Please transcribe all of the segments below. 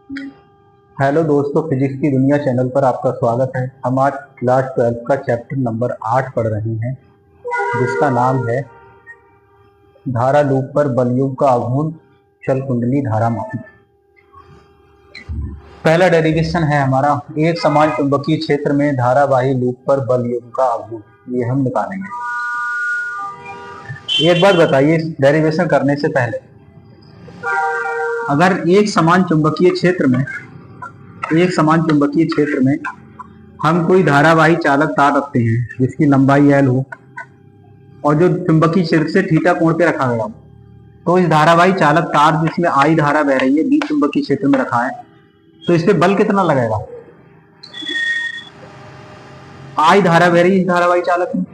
Hello दोस्तों, physics की दुनिया चैनल पर आपका स्वागत है। हम आज क्लास 12 का चैप्टर नंबर 8 पढ़ रहे हैं, जिसका नाम है धारा लूप पर बलयुग का आघूर्ण चल कुंडली धारा मापी। पहला डेरिवेशन है हमारा, एक समान चुंबकीय क्षेत्र में धारावाही लूप पर बलयुग का आघूर्ण। ये हम निकालेंगे। एक बात बताइए, डेरिवेशन करने से पहले, अगर एक समान चुंबकीय क्षेत्र में हम कोई धारावाही चालक तार रखते हैं जिसकी लंबाई L हो और जो चुंबकीय क्षेत्र से थीटा कोण पे रखा गया हो, तो इस धारावाही चालक तार जिसमें I धारा बह रही है, B चुंबकीय क्षेत्र में रखा है, तो इस पे बल कितना लगेगा? I धारा बह रही है इस धारावाही चालक में,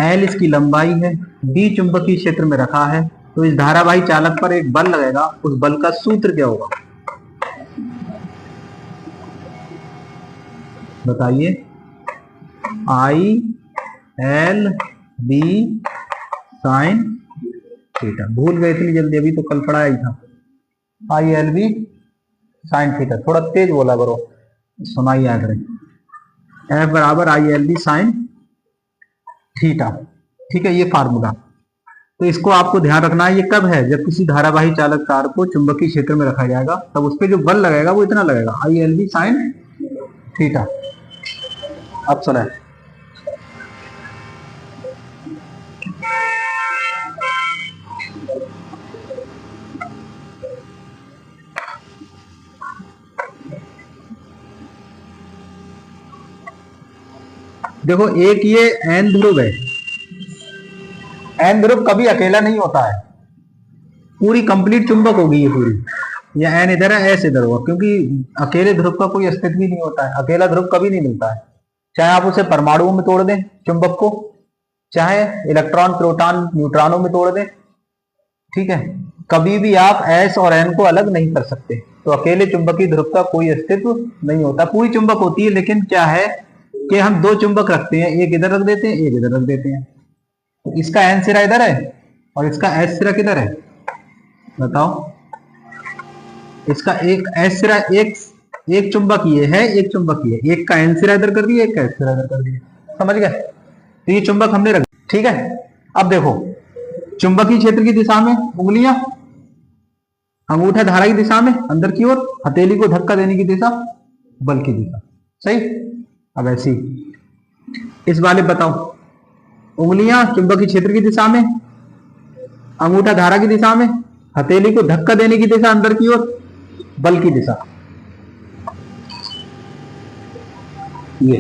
L इसकी लंबाई है, B चुंबकीय क्षेत्र में रखा है, तो इस धारावाही चालक पर एक बल लगेगा। उस बल का सूत्र क्या होगा बताइए? I L B sine theta. भूल गए इतनी जल्दी, अभी तो कल पढ़ाया ही था। I L B sine theta. थोड़ा तेज बोला करो, सुनाई याद रहे। F बराबर I L B sine theta. ठीक है, ये फार्मूला। तो इसको आपको ध्यान रखना है। ये कब है? जब किसी धारावाही चालक तार को चुंबकीय क्षेत्र में रखा जाएगा, तब उस पर जो बल लगेगा वो इतना लगेगा, I L B sine theta. अब सुना, देखो, एक ये एन ध्रुव है। एन ध्रुव कभी अकेला नहीं होता है, पूरी कंप्लीट चुंबक होगी ये पूरी। या एन इधर है, एस इधर होगा, क्योंकि अकेले ध्रुव का कोई अस्तित्व ही नहीं होता है। अकेला ध्रुव कभी नहीं मिलता है, चाहे आप उसे परमाणुओं में तोड़ दें चुंबक को, चाहे इलेक्ट्रॉन प्रोटॉन न्यूट्रॉनों में तोड़ दें। ठीक है, कभी भी आप एस और एन को अलग नहीं कर सकते। तो अकेले चुंबकीय ध्रुव का कोई अस्तित्व नहीं होता, पूरी चुंबक होती है। लेकिन क्या है कि हम दो चुंबक रखते हैं, एक इधर रख देते हैं, एक इधर रख देते हैं। तो इसका एन सिरा इधर है और इसका एस सिरा किधर है बताओ? इसका एक एस सिरा, एक चुंबक ये है, एक चुंबक ये, एक का एन सिरा इधर कर दिया, एक का एस सिरा इधर कर दिया। समझ गए? तो ये चुंबक हमने रख। ठीक है, अब देखो, चुंबकीय क्षेत्र की दिशा में उंगलियां, अंगूठा धारा की दिशा में अंदर की ओर, हथेली को धक्का देने की दिशा बल की दिशा। सही। अब ऐसी इस वाले बताओ, उंगलियां चुंबकीय क्षेत्र की दिशा में, अंगूठा धारा की दिशा में, हथेली को धक्का देने की दिशा अंदर की ओर, बल की दिशा। ये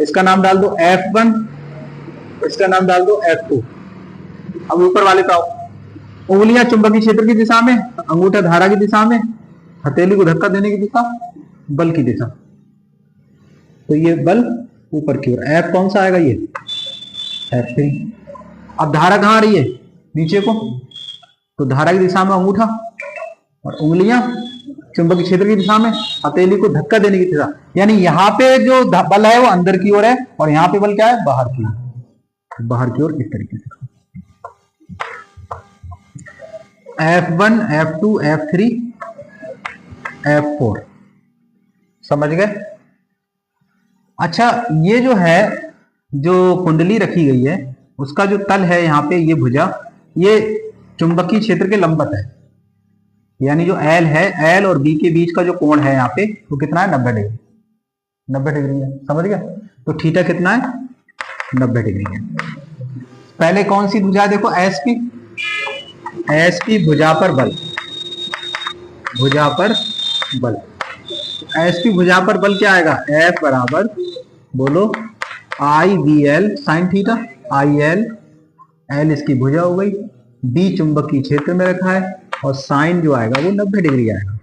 इसका नाम डाल दो F1, इसका नाम डाल दो F2। अब ऊपर वाले का उंगलियां चुंबकीय क्षेत्र की दिशा में, अंगूठा धारा की दिशा में, हथेली को धक्का देने की दिशा बल की दिशा। तो ये बल ऊपर की ओर। F कौन सा आएगा? ये F3। अब धारा कहां आ रही है? नीचे को। तो धारा की दिशा में अंगूठा और उंगलियां चुंबकीय क्षेत्र की दिशा में, हथेली को धक्का देने की दिशा। यानी यहाँ पे जो बल है वो अंदर की ओर है और यहाँ पे बल क्या है? बाहर की ओर। बाहर की ओर इस तरीके से। F1 F2 F3 F4। समझ गए? अच्छा, ये जो है, जो कुंडली रखी गई है, उसका जो तल है यहाँ पे, ये भुजा, ये चुंबकीय क्षेत्र के लंबवत है। यानी जो L है, L और B के बीच का जो कोण है यहाँ पे, वो कितना है? 90 डिग्री। 90 डिग्री है। समझ गया? तो थीटा कितना है? 90 डिग्री है। पहले कौन सी भुजा? देखो, SP भुजा पर बल, भुजा पर बल। SP भुजा पर बल क्या आएगा? F बराबर, बोलो, IVL sine theta. IL, L इसकी भुजा हो गई, B चुंबकीय क्षेत्र में रखा है और साइन जो आएगा वो 90 डिग्री आएगा।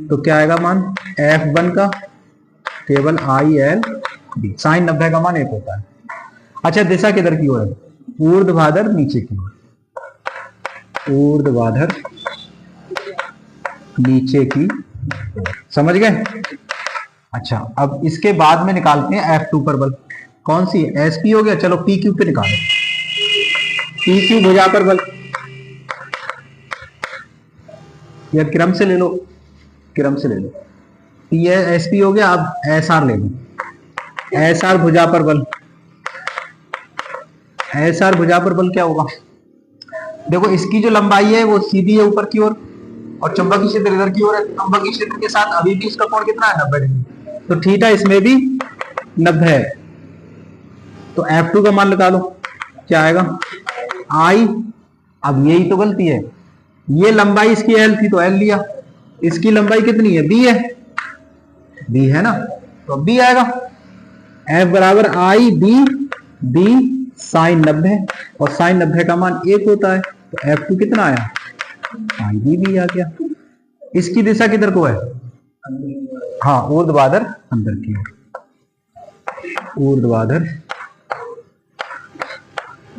तो क्या आएगा मान? F1 का केवल IL B। साइन 90 का मान 1 होता है। अच्छा, दिशा किधर की ओर है? ऊर्ध्वाधर नीचे की ओर। ऊर्ध्वाधर नीचे की। समझ गए? अच्छा, अब इसके बाद में निकालते हैं F2 पर बल। कौन सी? SP हो गया। चलो PQ पे निकालो। PQ भुजा पर बल, या क्रम से ले लो, क्रम से ले लो। पी एस पी हो गया, अब एस आर ले लो। एस आर भुजा पर बल, एस आर भुजा पर बल क्या होगा? देखो इसकी जो लंबाई है वो सीधी है ऊपर की ओर, और चुंबकीय क्षेत्र इधर की ओर है। चुंबकीय क्षेत्र के साथ अभी भी इसका कोण कितना है? 90 डिग्री। तो थीटा इसमें भी 90 है। तो F2 का मान निकालो, क्या आएगा? I। अब यही तो गलती है, ये लंबाई इसकी L थी तो L लिया, इसकी लंबाई कितनी है? B है, B है ना, तो B आएगा। F बराबर I B साइन 90, और साइन 90 का मान 1 होता है। तो F2 कितना आया? I B आ गया। इसकी दिशा किधर को है? हाँ, ऊर्ध्वाधर अंदर की ओर, ऊर्ध्वाधर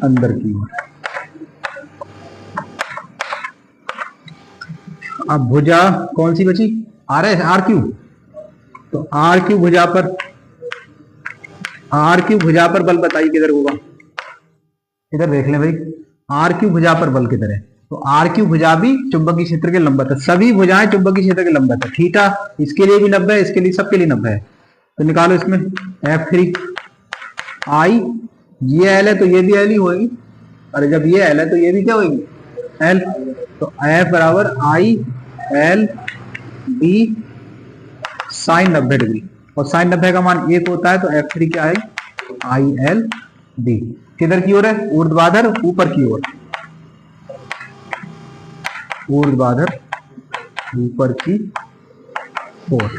अंदर की ओर। अब भुजा कौन सी बची? आर है, आर क्यू। तो आर क्यू भुजा पर, आर क्यू भुजा पर बल बताइए किधर होगा? इधर देख लें भाई, आर क्यू भुजा पर बल किधर है? तो आर क्यू भुजा भी चुंबकीय क्षेत्र के लंबवत है, सभी भुजाएं चुंबकीय क्षेत्र के लंबवत है। थीटा इसके लिए भी 90 है, इसके लिए, सबके लिए 90 है। तो निकालो इसमें F3 I, ये L है तो ये भी L ही होगी, अरे जब ये L है तो ये भी क्या होगी? L। तो F बराबर I L B sine 90 degree, और साइन 90 का मान 1 होता है। तो F3 क्या है? I L B। किधर की ओर है? ऊर्ध्वाधर ऊपर की ओर, ऊर्ध्वाधर ऊपर की ओर।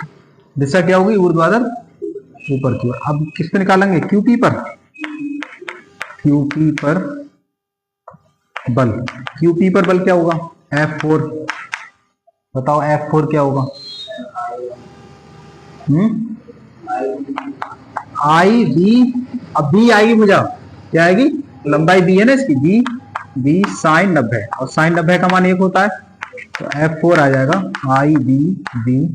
दिशा क्या होगी? ऊर्ध्वाधर ऊपर की ओर। अब किस पे निकालेंगे? QP पर, QP पर बल। QP पर बल क्या होगा? F4। बताओ F4 क्या होगा? I B। अब B आएगी भुजा, क्या आएगी? लंबाई B है ना इसकी, B साइन 90, और साइन 90 का मान 1 होता है। तो F4 आ जाएगा I B।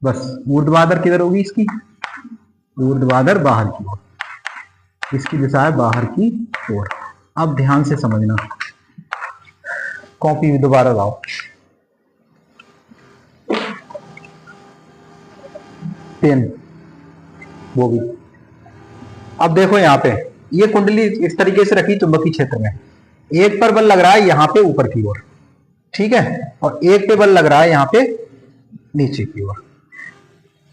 बस ऊर्ध्वाधर किधर होगी इसकी? ऊर्ध्वाधर बाहर की ओर, इसकी दिशा है बाहर की ओर। अब ध्यान से समझना, कॉपी दोबारा लाओ, पेन वो भी। अब देखो यहाँ पे ये कुंडली इस तरीके से रखी चुंबकीय क्षेत्र में, एक पर बल लग रहा है यहाँ पे ऊपर की ओर, ठीक है, और एक पे बल लग रहा है यहाँ पे नीचे की ओर,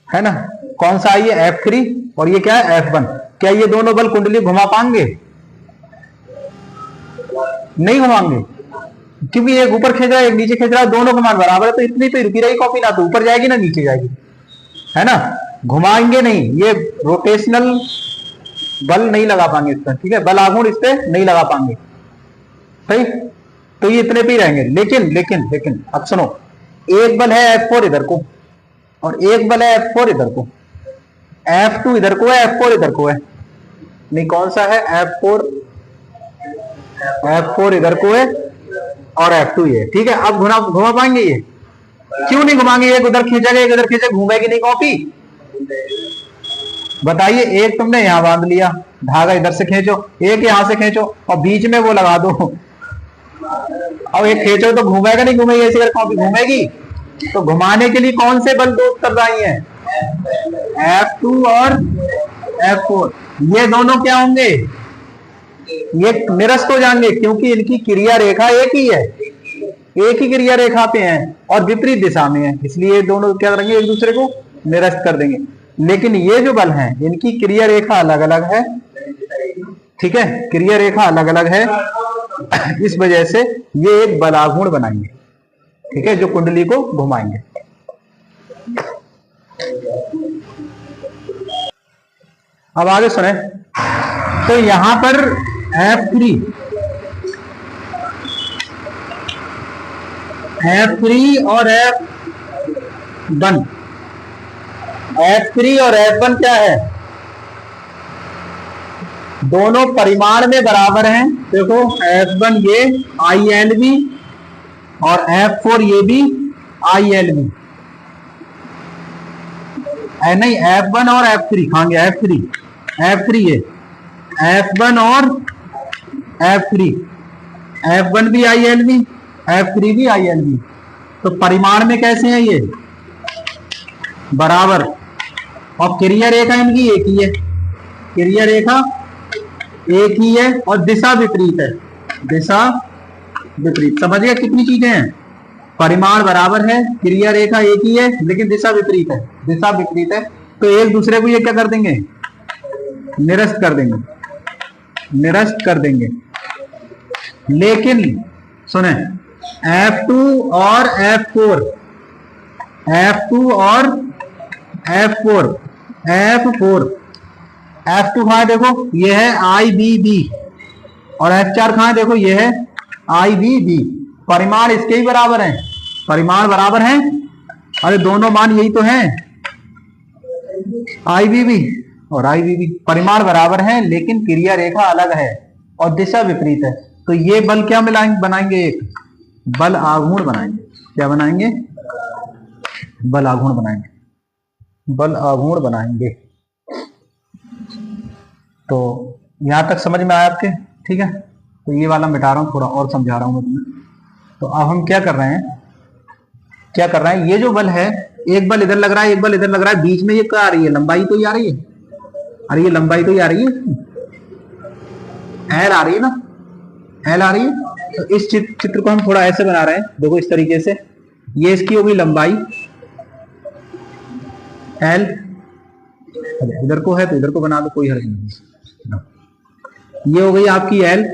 है ना। कौन सा है ये? F3, और ये क्या है? F1। क्या ये दोनों बल कुंडली घुमा पाएंगे? नहीं घुमाएंगे, क्योंकि एक ऊपर खींच रहा है एक नीचे खींच रहा है, दोनों का मान बराबर है। तो इतनी पे रुकी रही कॉपी, ना तो ऊपर जाएगी ना नीचे जाएगी, है ना। घुमाएंगे नहीं, ये रोटेशनल बल नहीं लगा पाएंगे इस पर, ठीक है, बल आघूर्ण इस पे नहीं लगा पाएंगे, सही। तो ये इतने पे ही रहेंगे। लेकिन लेकिन लेकिन अब सुनो, एक बल है F4 इधर को, और एक बल है F4 इधर को। F2 इधर को है, F4 इधर को है, नहीं कौन सा है? F4 इधर को है और F2 ये, ठीक है। अब घुमा पाएंगे ये? क्यों नहीं घुमाएंगे? एक उधर खींचेगा एक इधर खींचेगा, घूमेगी नहीं कॉपी? बताइए, एक तुमने यहां बांध लिया धागा, इधर से खींचो, एक यहां से खींचो, और बीच में वो लगा दो। अब एक खींचो तो घूमेगा नहीं? घूमेगी ऐसे अगर कॉपी घूमेगी? तो घुमाने के लिए कौन से बल दो कर रही हैं? F2 और F4। ये दोनों क्या होंगे? ये निरस्त हो जाएंगे, क्योंकि इनकी क्रिया रेखा एक ही है, एक ही क्रिया रेखा पे है और विपरीत दिशा में है, इसलिए दोनों क्या करेंगे? एक दूसरे को निरस्त कर देंगे। लेकिन ये जो बल हैं इनकी क्रिया रेखा अलग अलग है, ठीक है, क्रिया रेखा अलग अलग है। इस वजह से ये एक बलाघूर्ण बनाएंगे, ठीक है, जो कुंडली को घुमाएंगे। अब आगे सुने, तो यहां पर F3 और F3 और F1 क्या है? दोनों परिमाण में बराबर हैं। देखो F1 ये ILB और F4 ये भी ILB, नहीं F1 और F3 कहां गया? F3 ये F1 और F3, F1 भी ILB, F3 भी ILB, तो परिमाण में कैसे हैं ये? बराबर। और क्रिया रेखा इनकी एक ही है, क्रिया रेखा एक ही है और दिशा विपरीत है, दिशा विपरीत। समझ गए कितनी चीजें हैं? परिमाण बराबर है, क्रिया रेखा एक ही है, लेकिन दिशा विपरीत है, दिशा विपरीत है। तो एक दूसरे को ये क्या कर देंगे? निरस्त कर देंगे, निरस्त कर देंगे। लेकिन सुने, F2 और F4, F2 और F4, F2 कहां है? देखो ये है IBB और F4 कहां है? देखो ये है IBB। परिमाण इसके ही बराबर हैं, परिमाण बराबर हैं। अरे दोनों मान यही तो हैं, IBB और IBB। परिमाण बराबर है लेकिन क्रिया रेखा अलग है और दिशा विपरीत है। तो ये बल क्या बनाएंगे? एक बल आघूर्ण बनाएंगे। क्या बनाएंगे? बल आघूर्ण बनाएंगे, बल आघूर्ण बनाएंगे। तो यहां तक समझ में आया आपके? ठीक है, तो ये वाला मिटा रहा हूं, थोड़ा और समझा रहा हूं मैं तुम्हें। तो अब हम क्या कर रहे हैं, ये जो बल है, एक बल इधर लग रहा है, एक बल इधर लग रहा है, बीच में ये क्या आ रही है? लंबाई तो ही आ रही है। अरे ये लंबाई तो ही आ रही है, एल आ रही है ना, एल आ रही है। तो इस चित्र को हम थोड़ा ऐसे बना रहे हैं, देखो इस तरीके से। ये इसकी होगी लंबाई एल, इधर को है तो इधर को बना दो, कोई हर्ज नहीं। ये हो गई आपकी एल,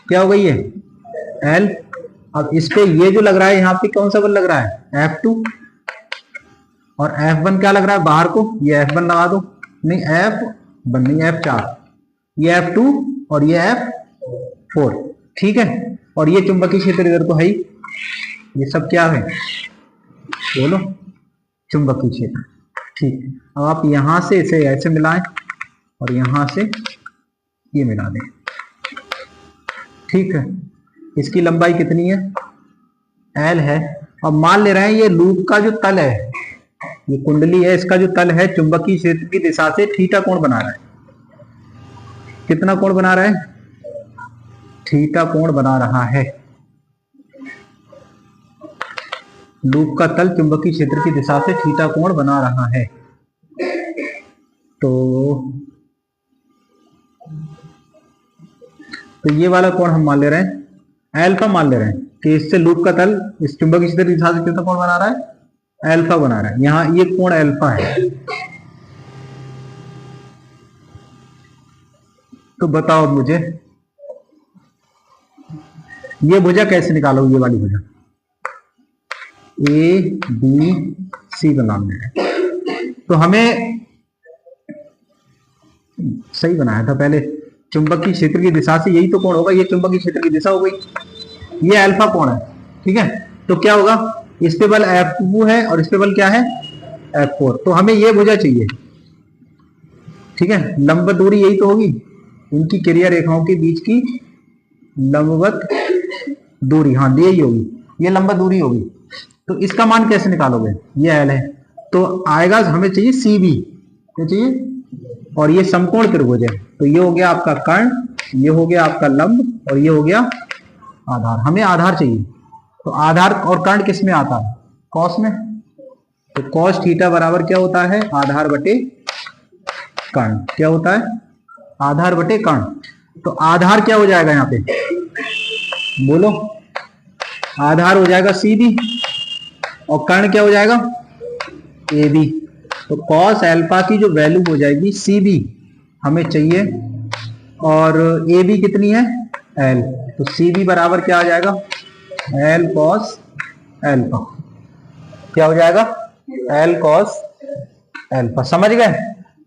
क्या हो गई है? एल। अब इस पे ये जो लग रहा है यहाँ पे कौन सा बल लग रहा है? F2। और F1 क्या लग रहा है बाहर को? ये F1 लगा दो, नहीं F1 नहीं F4, ये F2 और ये F4। ठीक है, और ये चुंबकीय क्षेत्र इधर तो है ही। ये सब क्या है? बोलो, चुंबकीय क्षेत्र। ठीक है, अब आप यहां से इसे ऐसे मिलाएं और यहां से ये मिला दें। ठीक है, इसकी लंबाई कितनी है? L है। अब मान ले रहे हैं ये लूप का जो तल है, ये कुंडली है, इसका जो तल है चुंबकीय क्षेत्र की दिशा से थीटा कोण बना रहा है। कितना कोण बना रहा है? थीटा कोण बना रहा है। लूप का तल चुंबकीय क्षेत्र की दिशा से थीटा कोण बना रहा है। तो ये वाला कोण हम मान ले रहे हैं अल्फा, मान ले रहे हैं कि इससे लूप का तल इस चुंबकीय क्षेत्र की दिशा से कितना कोण बना रहा है? अल्फा बना रहा है। यहां ये कोण अल्फा है। तो बताओ मुझे ये भुजा कैसे निकालो? ये वाली भुजा ABC बनाना है। तो हमें सही बनाया था पहले, चुंबकीय क्षेत्र की दिशा से यही तो कोण होगा, ये चुंबकीय क्षेत्र की दिशा हो गई, ये अल्फा कोण है। ठीक है, तो क्या होगा? इस पे बल F2 है और इस पे बल क्या है? F4। तो हमें ये भुजा चाहिए। ठीक है, लंबवत दूरी यही तो होगी, इनकी क्रिया रेखाओं के बीच की लंबवत दूरी, हाँ यही होगी, ये लंबवत दूरी होगी। तो इसका मान कैसे निकालोगे? ये L है, तो आएगा हमें चाहिए CB, क्या चाहिए? और ये समकोण त्रिभुज है, तो ये हो गया आपका कर्ण, ये हो गया आपका लंब और ये हो गया आधार। हमें आधार चाहिए, तो आधार और कर्ण किस में आता है? कॉस में। तो कॉस थीटा बराबर क्या होता है? आधार बटे कर्ण। क्या होता है? आधार बटे कर्ण। तो आधार क्या हो जाएगा यहाँ पे? बोलो, आधार हो जाएगा CB और कर्ण क्या हो जाएगा? AB। तो कॉस अल्फा की जो वैल्यू हो जाएगी CB हमें चाहिए, और AB कितनी है? L। तो CB बराबर क्या आ जाएगा? L cos alpha. क्या हो जाएगा? L cos alpha. समझ गए?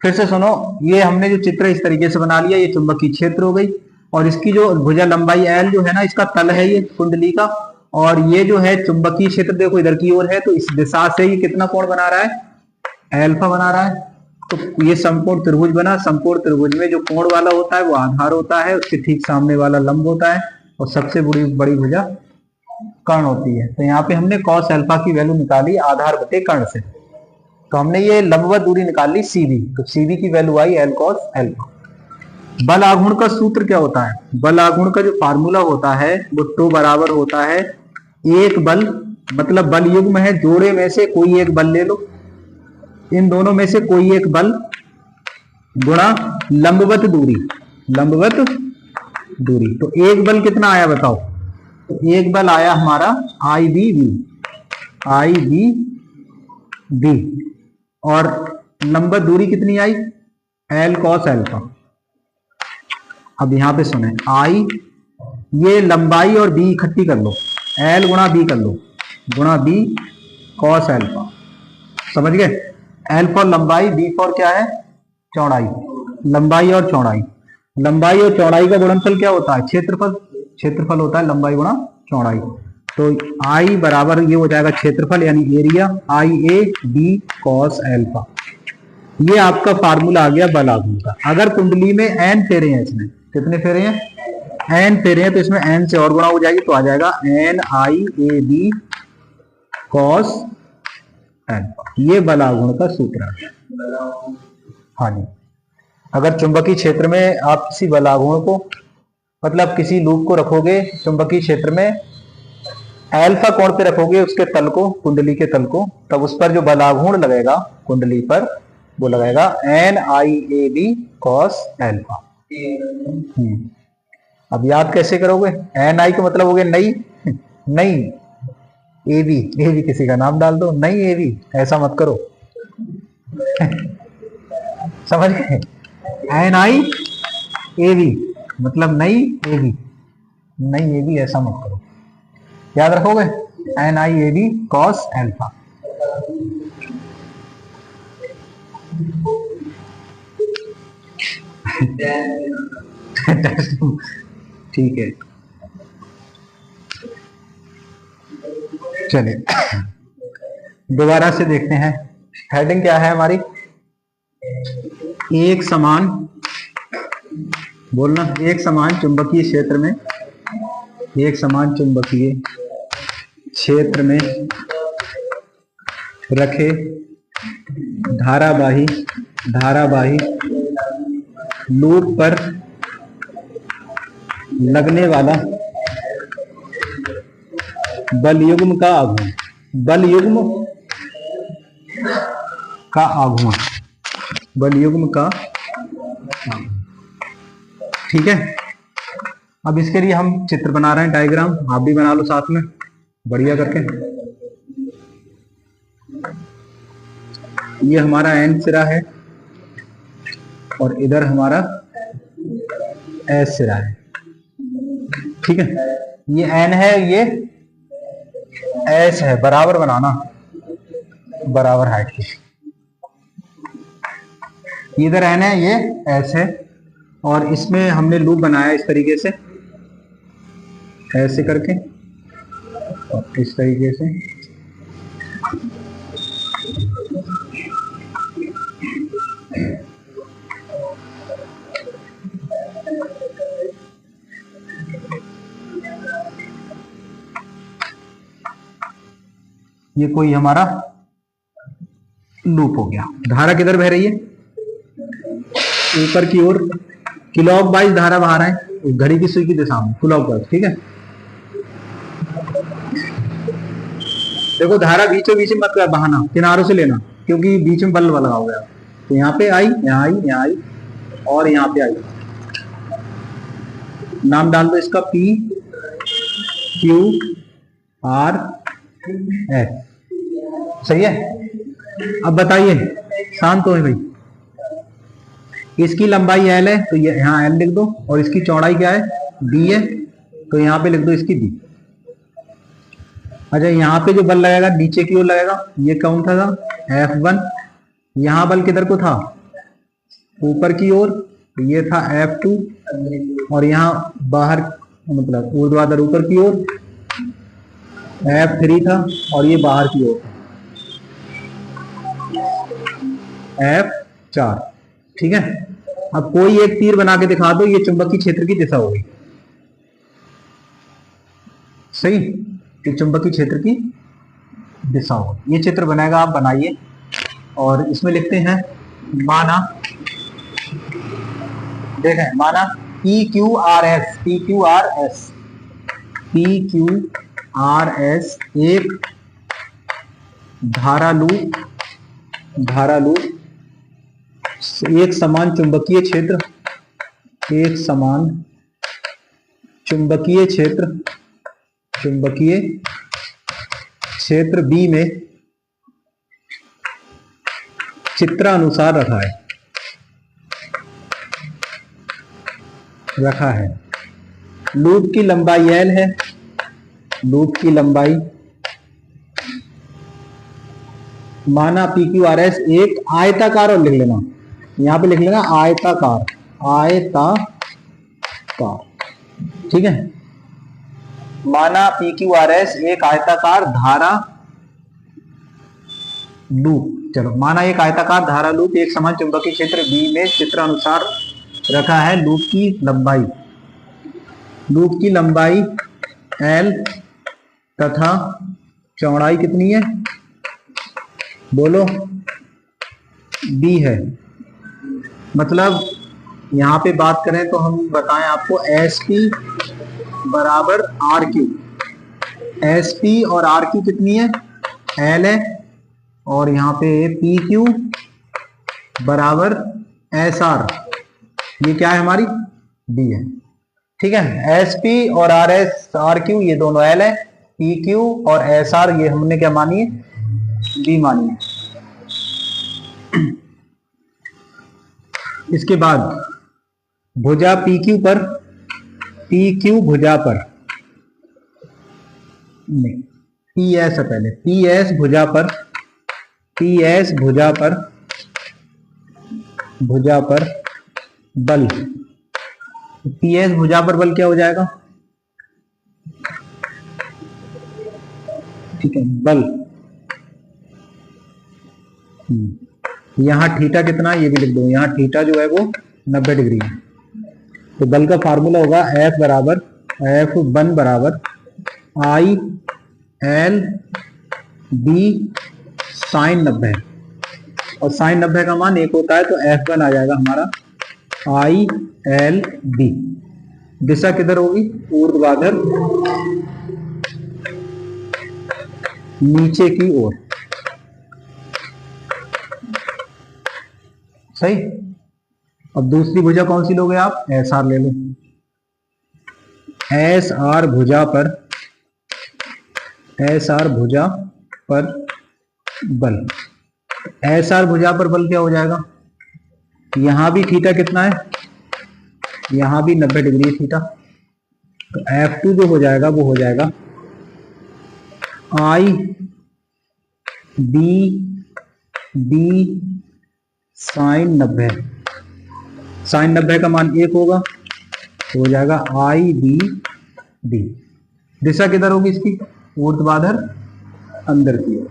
फिर से सुनो, ये हमने जो चित्र इस तरीके से बना लिया, ये चुंबकीय क्षेत्र हो गई, और इसकी जो भुजा लंबाई L जो है ना, इसका तल है ये कुंडली का, और ये जो है चुंबकीय क्षेत्र देखो इधर की ओर है, तो इस दिशा से ये कितना कोण बना रहा है? अल्फा बना रहा है। तो ये समकोण त्रिभुज बना। समकोण त्रिभुज में जो कोण वाला होता है वो आधार होता है, उसके ठीक सामने वाला लंब होता है, और सबसे बड़ी भुजा कर्ण होती है। तो यहाँ पे हमने कॉस अल्फा की वैल्यू निकाली आधार बटे कर्ण से, तो हमने ये लंबवत दूरी निकाल ली CB। तो CB की वैल्यू आई L cos अल्फा। बल आघूर्ण का सूत्र क्या होता है? बल आघूर्ण का जो फार्मूला होता है वो टो बराबर होता है एक बल मतलब बल युग्म है, जोड़े में से कोई एक बल ले लो, इन दोनों में से कोई एक बल गुणा लंबवत दूरी, लंबवत दूरी। तो एक बल कितना आया बताओ? तो एक बल आया हमारा आई बी बी, आई बी बी, और लंबवत दूरी कितनी आई? L cos alpha. अब यहां पे सुने, आई ये लंबाई और बी इकट्ठी कर लो, एल गुणा बी कर लो, गुणा बी कॉस एल्फा। समझ गए? एल फॉर लंबाई, बी फॉर क्या है? चौड़ाई। लंबाई और चौड़ाई, लंबाई और चौड़ाई का गुणनफल क्या होता है? क्षेत्रफल। क्षेत्रफल होता है लंबाई गुणा चौड़ाई। तो आई बराबर ये हो जाएगा क्षेत्रफल यानी area, I A B cos alpha. ये आपका फार्मूला आ गया बल आघूर्ण का। अगर कुंडली में एन फेरे हैं, इसमें कितने फेरे हैं? एन फेरे हैं, तो इसमें एन से और गुणा हो जाएगी, तो आ जाएगा N I A B cos alpha. ये बल आघूर्ण का सूत्र है। हाँ जी, अगर चुंबकीय क्षेत्र में आप किसी बल आघूर्ण को, मतलब किसी लूप को रखोगे चुंबकीय क्षेत्र में, अल्फा कोण पे रखोगे उसके तल को, कुंडली के तल को, तब उस पर जो बल आघूर्ण लगेगा कुंडली पर, वो लगेगा N I A B cos alpha. अब याद कैसे करोगे? एन आई का मतलब हो गया नई, नई, ए बी किसी का नाम डाल दो, नई ए बी, ऐसा मत करो। समझ गए? एन आई ए बी मतलब नई ए बी, नई ए बी ऐसा मत करो, याद रखोगे? N I A B cos alpha. ठीक है, चलिए दोबारा से देखते हैं। हेडिंग क्या है हमारी? एक समान, बोलना, एक समान चुंबकीय क्षेत्र में, एक समान चुंबकीय क्षेत्र में रखे धारावाही लूप पर लगने वाला बल युग्म का आघूर्ण, बल युग्म का आघूर्ण, बल युग्म का। ठीक है, अब इसके लिए हम चित्र बना रहे हैं, डायग्राम, आप भी बना लो साथ में बढ़िया करके। ये हमारा एन सिरा है और इधर हमारा एस सिरा है। ठीक है, ये एन है, ये एस है, बराबर बनाना, बराबर हाइट की। इधर एन है, ये एस है, और इसमें हमने लूप बनाया इस तरीके से, ऐसे करके और इस तरीके से। ये कोई हमारा लूप हो गया। धारा किधर बह रही है? ऊपर की ओर, क्लॉकवाइज धारा बहा रहे हैं, घड़ी की सुई की दिशा में, क्लॉकवाइज। ठीक है, देखो धारा बीचों बीच में मत बहाना, किनारों से लेना, क्योंकि बीच में बल लगा हुआ है। तो यहाँ पे आई, यहाँ आई, यहाँ आई और यहाँ पे आई। नाम डाल दो इसका P Q R S। सही है? अब बताइए, शांत हो भाई। इसकी लंबाई L है, तो ये यहाँ L लिख दो, और इसकी चौड़ाई क्या है? B है, तो यहाँ पे लिख दो इसकी B। अच्छा, यहाँ पे जो बल लगेगा नीचे की ओर लगेगा, ये कौन था? F1। यहाँ बल किधर को था? ऊपर की ओर, ये था F2, और यहाँ बाहर मतलब ऊर्ध्वाधर ऊपर की ओर F3 था, और ये बाहर की ओर F4। ठीक है, अब कोई एक तीर बना के दिखा दो, ये चुंबकीय क्षेत्र की दिशा होगी। सही, ये चुंबकीय क्षेत्र की दिशा होगी। ये चित्र बनाएगा, आप बनाइए, और इसमें लिखते हैं माना, देखें, माना PQRS, PQRS, PQRS एक धारा लूप, धारा लूप, एक समान चुंबकीय क्षेत्र, एक समान चुंबकीय क्षेत्र, चुंबकीय क्षेत्र बी में चित्रानुसार रखा है। लूप की लंबाई L है, लूप की लंबाई माना PQRS एक आयताकार, और लिख लेना यहां पे, लिख लेना आयताकार, आयताकार, ठीक है। माना PQRS एक आयताकार धारा लूप, चलो माना एक आयताकार धारा लूप एक समान चुंबकीय क्षेत्र बी में चित्रानुसार रखा है। लूप की लंबाई, लूप की लंबाई L तथा चौड़ाई कितनी है, बोलो, B है। मतलब यहां पे बात करें तो हम बताएं आपको SP बराबर RQ, SP और RQ कितनी है, L है, और यहाँ पे PQ बराबर SR, ये क्या है हमारी, D है, ठीक है। SP और RQ ये दोनों L है, PQ और SR ये हमने क्या मानी है, D मानी है। इसके बाद भुजा PQ पर, PQ भुजा पर नहीं, PS है पहले, PS भुजा पर, PS भुजा पर, भुजा पर बल, PS भुजा पर बल क्या हो जाएगा, ठीक है, बल। यहां थीटा कितना है ये भी लिख दो, यहां थीटा जो है वो 90 डिग्री है। तो बल का फार्मूला होगा F बराबर, F1 बराबर I L B साइन 90, और साइन 90 का मान 1 होता है, तो F1 आ जाएगा हमारा I L B। दिशा किधर होगी, ऊर्ध्वाधर नीचे की ओर, सही। अब दूसरी भुजा कौन सी लोगे आप, SR ले लो। SR भुजा पर, SR भुजा पर बल, SR भुजा पर बल क्या हो जाएगा, यहां भी थीटा कितना है, यहां भी 90 डिग्री थीटा, तो F2 जो हो जाएगा वो हो जाएगा I B साइन 90, साइन 90 का मान 1 होगा, तो हो जाएगा I B D। दिशा किधर होगी इसकी, ऊर्ध्वाधर अंदर की ओर।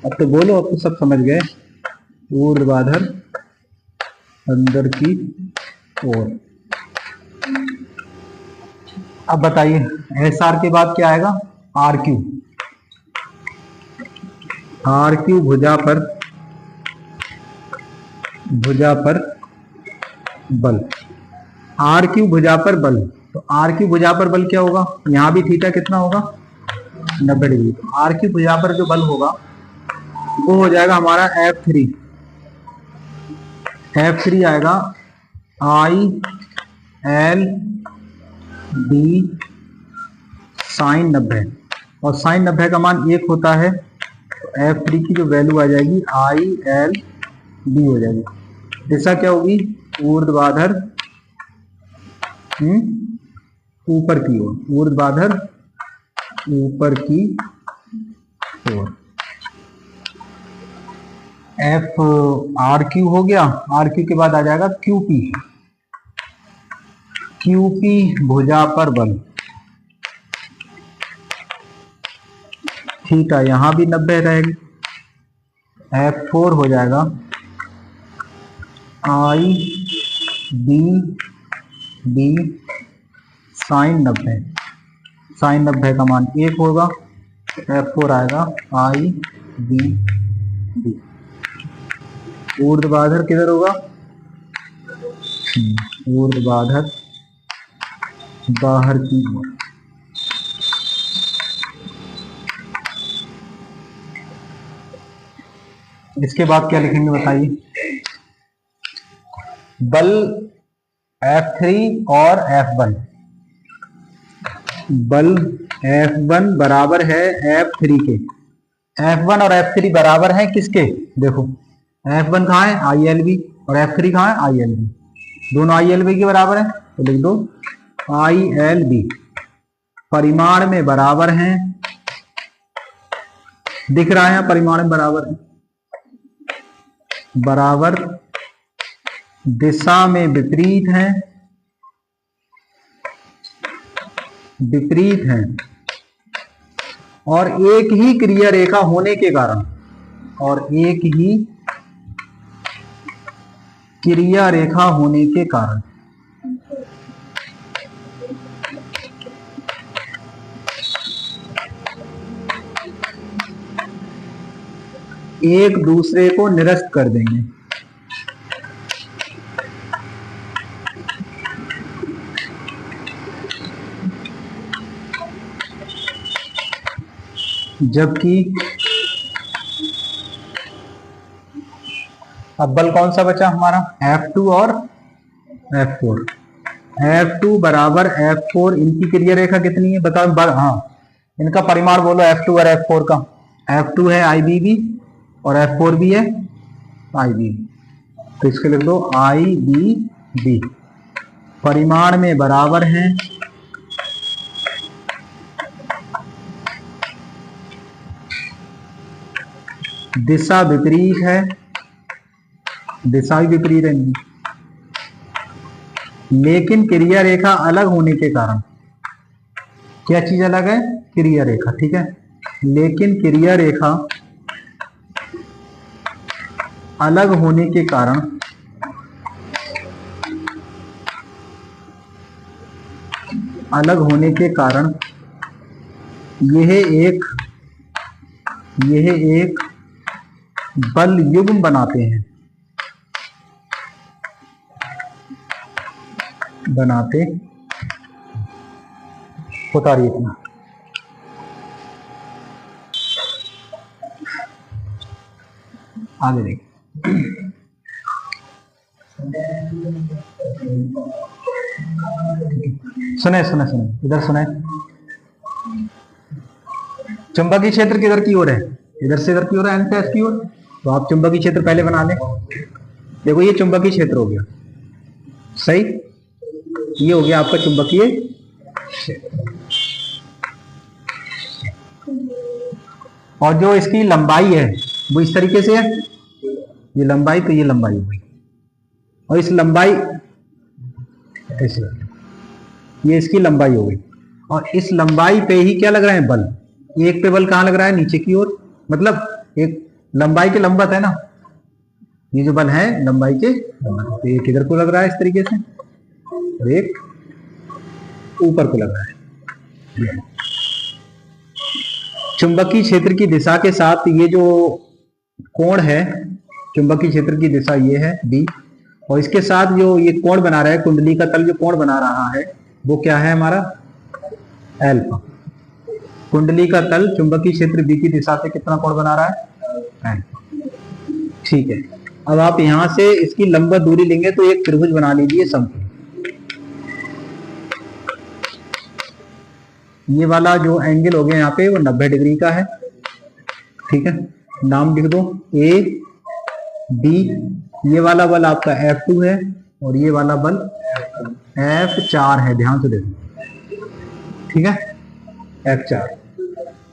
अब तो बोलो, अब तो सब समझ गए, ऊर्ध्वाधर अंदर की ओर। अब बताइए SR के बाद क्या आएगा, RQ, RQ भुजा पर, भुजा पर बल, RQ भुजा पर बल, तो RQ भुजा पर बल क्या होगा, यहां भी थीटा कितना होगा, 90 डिग्री, तो RQ भुजा पर जो बल होगा वो हो जाएगा हमारा F3, F3 आएगा I L B साइन 90, और साइन 90 का मान 1 होता है, तो F3 की जो वैल्यू आ जाएगी I L B हो जाएगी। दिशा क्या होगी, ऊर्ध्वाधर ऊपर की ओर, ऊर्ध्वाधर ऊपर की ओर। F RQ हो गया, RQ के बाद आ जाएगा QP, QP भुजा पर बल, थीटा यहां भी 90 रहेगी, F4 हो जाएगा I B साइन 90, साइन 90 का मान 1 होगा, F4 आएगा I B D। ऊर्ध्वाधर किधर होगा, ऊर्ध्वाधर बाहर की ओर। इसके बाद क्या लिखेंगे बताइए? बल F3 और F1, बल F1 बराबर है F3 के। F1 और F3 बराबर है किसके? देखो F1 कहाँ है? ILB, और F3 कहाँ है? ILB। दोनों ILB के बराबर है, तो लिख दो ILB परिमाण में बराबर हैं। दिख रहा है यहाँ परिमाण में बराबर है, बराबर दिशा में विपरीत है, विपरीत है, और एक ही क्रिया रेखा होने के कारण, और एक ही क्रिया रेखा होने के कारण एक दूसरे को निरस्त कर देंगे। जबकि अब बल कौन सा बचा हमारा? F2 और F4। F2 बराबर F4, इनकी क्रिया रेखा कितनी है बताओ? हाँ, इनका परिमाण बोलो F2 और F4 का। F2 है IBB और F4 भी है IBB, तो इसके लिख दो IBB परिमाण में बराबर हैं, दिशा विपरीत है, दिशा भी विपरीत है, लेकिन क्रिया रेखा अलग होने के कारण, क्या चीज अलग है? क्रिया रेखा, ठीक है, लेकिन क्रिया रेखा अलग होने के कारण यह एक बल युग्म बनाते होता रही इतना। आगे देखिए, सुने इधर सुने। चुंबकीय क्षेत्र किधर की ओर है? इधर से इधर की ओर है, एस की ओर। तो आप चुंबकीय क्षेत्र पहले बना लें। देखो ये चुंबकीय क्षेत्र हो गया, सही, ये हो गया आपका चुंबकीय क्षेत्र। और जो इसकी लंबाई है वो इस तरीके से है, ये लंबाई, तो ये लंबाई हो गई, और इस लंबाई ये इसकी लंबाई हो गई, और इस लंबाई पे ही क्या लग रहा है? बल। एक पे बल कहां लग रहा है? नीचे की ओर, मतलब एक लंबाई के लंबवत है ना, ये जो बल है लंबाई के लंबवत, तो एक इधर को लग रहा है इस तरीके से, और एक ऊपर को लग रहा है। चुंबकीय क्षेत्र की दिशा के साथ ये जो कोण है, चुंबकीय क्षेत्र की दिशा ये है B, और इसके साथ जो ये कोण बना रहा है, कुंडली का तल जो कोण बना रहा है वो क्या है हमारा? अल्फा। कुंडली का तल चुंबकीय क्षेत्र B की दिशा से कितना कोण बना रहा है? अल्फा। ठीक है, अब आप यहां से इसकी लंबवत दूरी लेंगे तो एक त्रिभुज बना लीजिए समकोण। ये वाला जो एंगल हो गया यहाँ पे वो 90 डिग्री का है, ठीक है, नाम लिख दो AB। ये वाला बल आपका F2 है, और ये वाला बल F4 है, ध्यान से देखो, ठीक है, F4।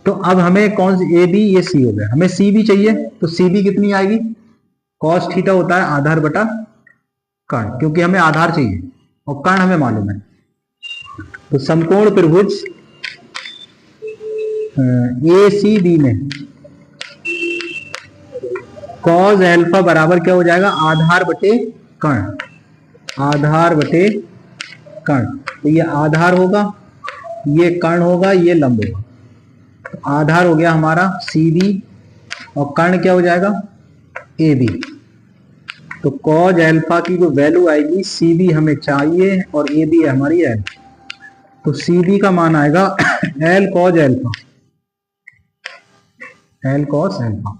तो अब हमें कौन सी AB, ये C हो गया, हमें CB चाहिए, तो CB कितनी आएगी? cos थीटा होता है आधार बटा कर्ण, क्योंकि हमें आधार चाहिए और कर्ण हमें मालूम है। तो समकोण त्रिभुज ACB में cos अल्फा बराबर क्या हो जाएगा? आधार बटे कर्ण, आधार बटे कर्ण। तो ये आधार होगा, ये कर्ण होगा, ये लंब होगा। तो आधार हो गया हमारा CB, और कर्ण क्या हो जाएगा? AB। तो cos अल्फा की जो वैल्यू आएगी, CB हमें चाहिए और AB है हमारी L, तो CB का मान आएगा L cos alpha, L cos alpha.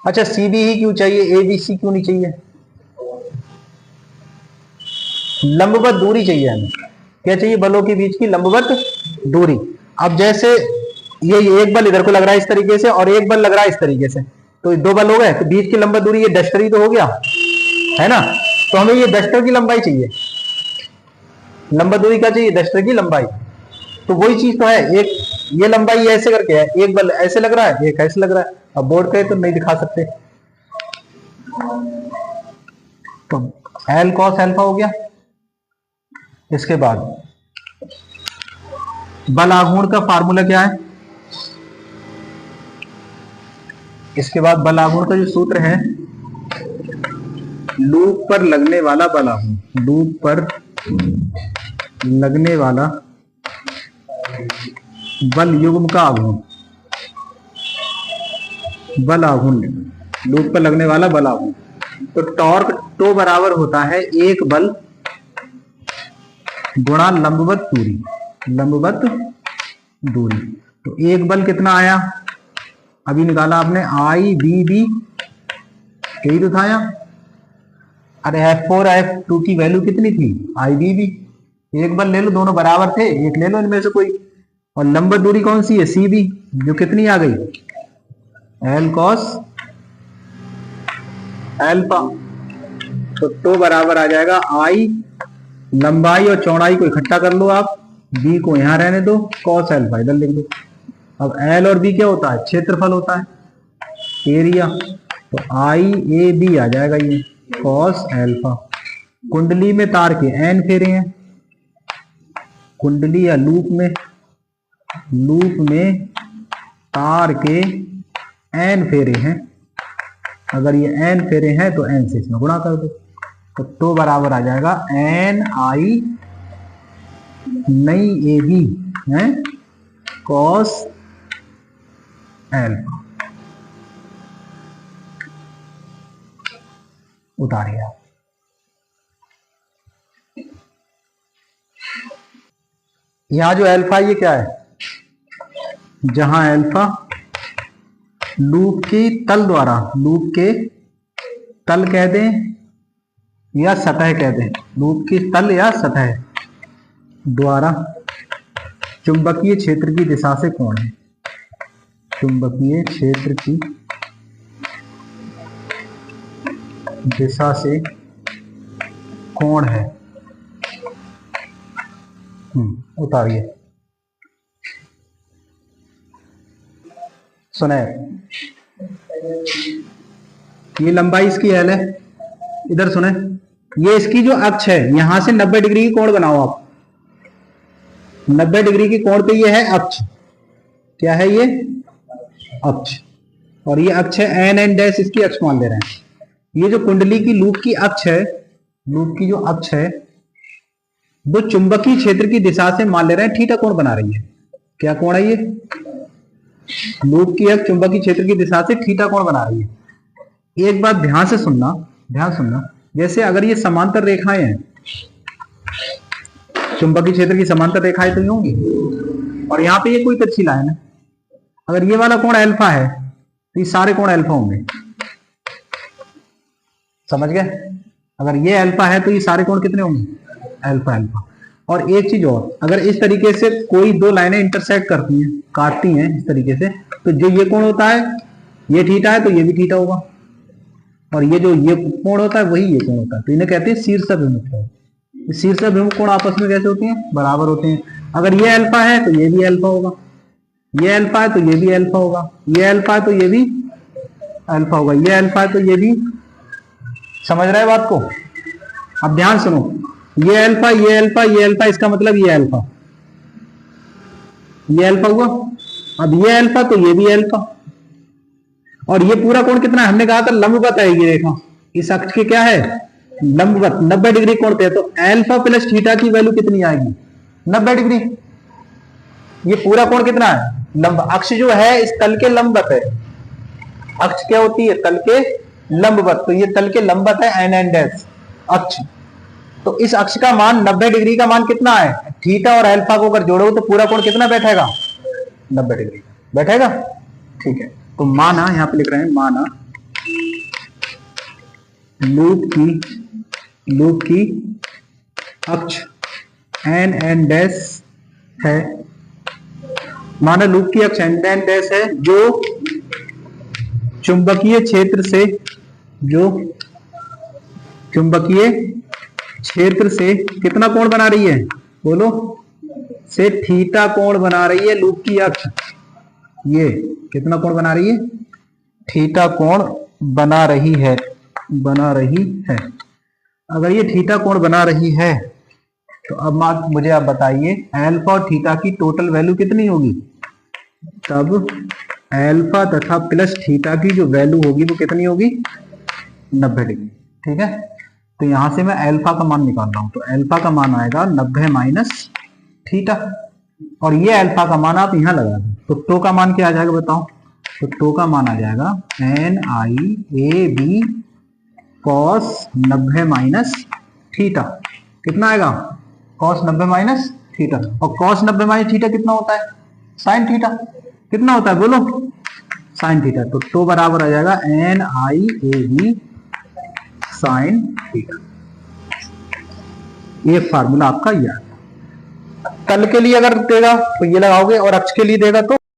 अच्छा सी बी ही क्यों चाहिए, ए बी सी क्यों नहीं चाहिए? लंबवत दूरी चाहिए हमें। क्या चाहिए? बलों के बीच की लंबवत दूरी। अब जैसे ये एक बल इधर को लग रहा है इस तरीके से और एक बल लग रहा है इस तरीके से, तो दो बल हो गए, तो बीच की लंबवत दूरी ये डस्टर ही तो हो गया है ना। तो हमें ये डस्टर की लंबाई चाहिए। लंबवत दूरी क्या चाहिए? डस्टर की लंबाई। तो वही चीज तो है, एक ये लंबाई ऐसे करके है, एक बल ऐसे लग रहा है, एक ऐसे लग रहा है। अब बोर्ड पे तो नहीं दिखा सकते, तो एल कॉस एल्फा हो गया। इसके बाद बल आघूर्ण का फार्मूला क्या है? इसके बाद बल आघूर्ण का जो सूत्र है, लूप पर लगने वाला बल आघूर्ण, लूप पर लगने वाला बल युग्म का आघूर्ण, बल आघूर्ण, लूप पर लगने वाला बल आघूर्ण। तो टॉर्क तो बराबर होता है एक बल गुणा लंबवत दूरी, लंबवत दूरी। तो एक बल कितना आया? अभी निकाला आपने, आई बी बी, यही तो था यहाँ। अरे F4 F2 की वैल्यू कितनी थी? आई बी बी। एक बल ले लो, दोनों बराबर थे, एक ले लो इनमें से कोई। और लंबवत दूरी कौन सी है? सी बी, जो कितनी आ गई? L cos alpha. तो बराबर आ जाएगा आई, लंबाई और चौड़ाई को इकट्ठा कर लो आप, बी को यहां रहने दो, कॉस एल्फा इधर लिख दो। अब एल और बी क्या होता है? क्षेत्रफल होता है, एरिया। तो आई ए बी आ जाएगा ये कॉस एल्फा। कुंडली में तार के एन फेरे हैं, कुंडली या लूप में तार के एन फेरे हैं। अगर ये एन फेरे हैं तो एन से इसमें गुणा कर दो, तो बराबर आ जाएगा एन आई नई ए बी है कॉस एल्फा। उतारिए आप। यहां जो एल्फा ये क्या है? जहां एल्फा लूप की तल द्वारा, लूप के तल कह दें या सतह कह दें, लूप की तल या सतह द्वारा चुंबकीय क्षेत्र की दिशा से कोण है, चुंबकीय क्षेत्र की दिशा से कोण है। उतारिए। सुने, ये लंबाई इसकी एल है, इधर सुने, ये इसकी जो अक्ष है, यहां से 90 डिग्री की कोण बनाओ आप। 90 डिग्री की कोण पे ये है अक्ष। क्या है ये? अक्ष। और ये अक्ष है एन एन डैश, इसकी अक्ष मान ले रहे हैं। ये जो कुंडली की लूप की अक्ष है, लूप की जो अक्ष है वो चुंबकीय क्षेत्र की दिशा से मान ले रहे हैं थीटा कोण बना रही है। क्या कोण है ये? लूप की अक्ष चुंबकीय क्षेत्र की दिशा से थीटा कोण बना रही है। एक बात ध्यान से सुनना, ध्यान सुनना, जैसे अगर ये समांतर रेखाएं हैं, चुंबकीय क्षेत्र की समांतर रेखाएं तो होंगी, और यहाँ पे ये कोई तिरछी लाइन है। अगर ये वाला कोण अल्फा है तो ये सारे कोण अल्फा होंगे। समझ गए? अगर ये अल्फा है तो ये सारे कोण कितने होंगे? Alpha alpha. और एक चीज और, अगर इस तरीके से कोई दो लाइनें इंटरसेक्ट करती हैं, काटती हैं इस तरीके से, तो जो ये कोण होता है ये थीटा है, तो ये भी थीटा होगा। और ये जो ये कोण होता है वही ये कोण होता है। तो इन्हें कहते हैं शीर्षाभिमुख कोण। शीर्षाभिमुख कोण आपस में कैसे होते हैं? बराबर होते हैं। अगर ये अल्फा है तो ये भी अल्फा होगा, ये अल्फा है तो ये भी अल्फा होगा, ये अल्फा है तो ये भी अल्फा होगा, ये अल्फा है तो ये भी। समझ रहे बात को? अब ध्यान सुनो, ये अल्फा, ये अल्फा, ये अल्फा, इसका मतलब ये अल्फा, ये अल्फा हुआ। अब ये अल्फा तो ये भी अल्फा। और ये पूरा कोण कितना है? हमने कहा था लंबवत है ये रेखा, इस अक्ष के क्या है? लंबवत। 90 डिग्री कोण पे है, तो अल्फा प्लस थीटा की वैल्यू कितनी आएगी? 90 डिग्री। ये पूरा कोण कितना है? लंब। अक्ष जो है इस तल के लंबवत है। अक्ष क्या होती है? तल के लंबवत। तो ये तल के लंबवत है एन एन डैश अक्ष। तो इस अक्ष का मान 90 डिग्री का मान कितना है? थीटा और अल्फा को अगर जोड़ो तो पूरा कोण कितना बैठेगा? 90 डिग्री बैठेगा। ठीक है, तो माना, यहां पे लिख रहे हैं माना लूप की अक्ष एन डैश है, माना लूप की अक्ष एन डैश है जो चुंबकीय क्षेत्र से कितना कोण बना रही है, बोलो, से थीटा कोण बना रही है लूप की अक्ष। ये कितना कोण बना रही है, थीटा कोण बना रही है। अगर ये थीटा कोण बना रही है तो अब मुझे आप बताइए अल्फा और थीटा की टोटल वैल्यू कितनी होगी। तब अल्फा तथा प्लस थीटा की जो वैल्यू होगी वो कितनी होगी, 90 डिग्री। ठीक है, तो यहां से मैं अल्फा का मान निकाल रहा हूं, तो अल्फा का मान आएगा 90 माइनस थीटा, और ये अल्फा का मान आप यहां लगा दें, तो टो का मान क्या आ जाएगा बताओ। तो टो का मान आ जाएगा NIAB cos 90 माइनस थीटा। कितना आएगा, cos 90 माइनस थीटा, और cos 90 माइनस थीटा कितना होता है, साइन थीटा। कितना होता है बोलो, साइन थीटा। तो टो बराबर आ जाएगा NIAB साइन थीटा। ये फार्मूला आपका याद। तल के लिए अगर देगा तो ये लगाओगे, और अक्ष के लिए देगा तो